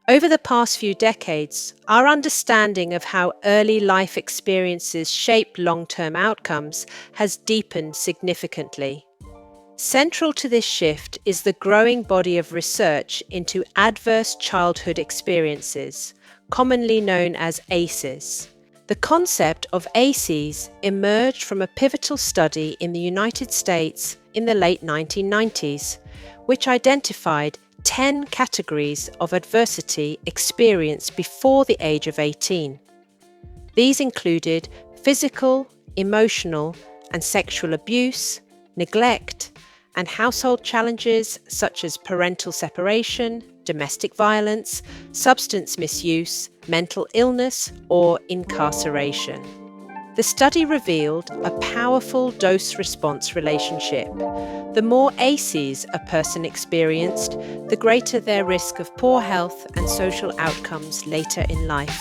Over the past few decades, our understanding of how early life experiences shape long-term outcomes has deepened significantly. Central to this shift is the growing body of research into adverse childhood experiences, commonly known as ACEs. The concept of ACEs emerged from a pivotal study in the United States in the late 1990s, which identified 10 categories of adversity experienced before the age of 18. These included physical, emotional, and sexual abuse, neglect, and household challenges such as parental separation, domestic violence, substance misuse, mental illness, or incarceration. The study revealed a powerful dose-response relationship. The more ACEs a person experienced, the greater their risk of poor health and social outcomes later in life.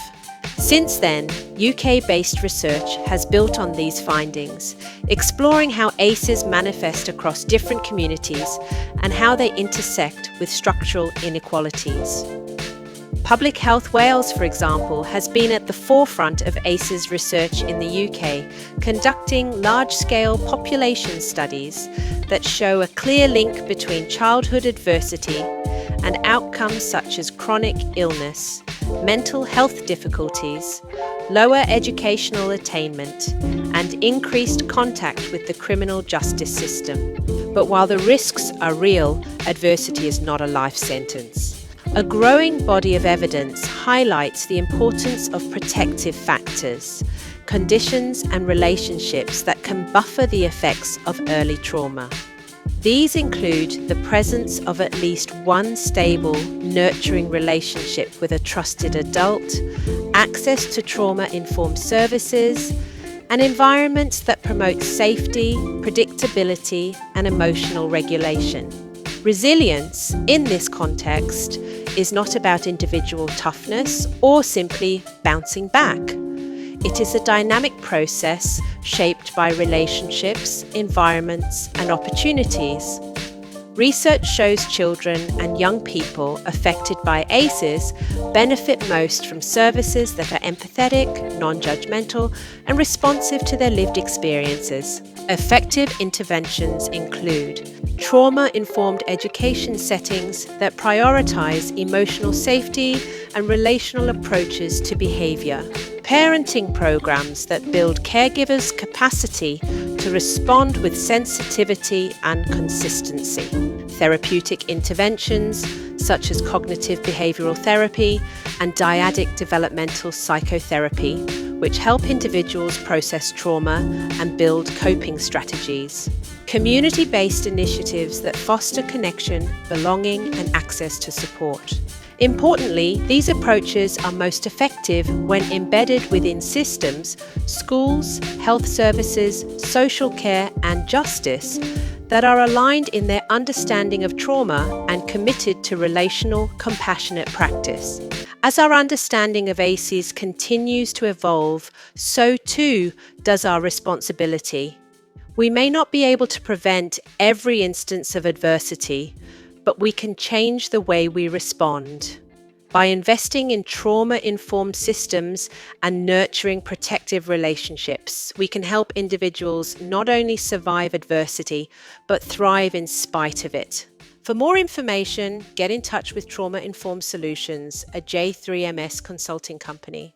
Since then, UK-based research has built on these findings, exploring how ACEs manifest across different communities and how they intersect with structural inequalities. Public Health Wales, for example, has been at the forefront of ACEs research in the UK, conducting large-scale population studies that show a clear link between childhood adversity and outcomes such as chronic illness, mental health difficulties, lower educational attainment, and increased contact with the criminal justice system. But while the risks are real, adversity is not a life sentence. A growing body of evidence highlights the importance of protective factors, conditions and relationships that can buffer the effects of early trauma. These include the presence of at least one stable, nurturing relationship with a trusted adult, access to trauma-informed services, and environments that promote safety, predictability, and emotional regulation. Resilience, in this context, is not about individual toughness or simply bouncing back. It is a dynamic process shaped by relationships, environments, and opportunities. Research shows children and young people affected by ACEs benefit most from services that are empathetic, non-judgmental, and responsive to their lived experiences. Effective interventions include trauma-informed education settings that prioritize emotional safety and relational approaches to behavior, parenting programs that build caregivers' capacity to respond with sensitivity and consistency, therapeutic interventions such as cognitive behavioral therapy and dyadic developmental psychotherapy, which help individuals process trauma and build coping strategies. Community-based initiatives that foster connection, belonging, and access to support. Importantly, these approaches are most effective when embedded within systems, schools, health services, social care, and justice that are aligned in their understanding of trauma and committed to relational, compassionate practice. As our understanding of ACEs continues to evolve, so too does our responsibility. We may not be able to prevent every instance of adversity, but we can change the way we respond. By investing in trauma-informed systems and nurturing protective relationships, we can help individuals not only survive adversity, but thrive in spite of it. For more information, get in touch with Trauma Informed Solutions, a J3MS consulting company.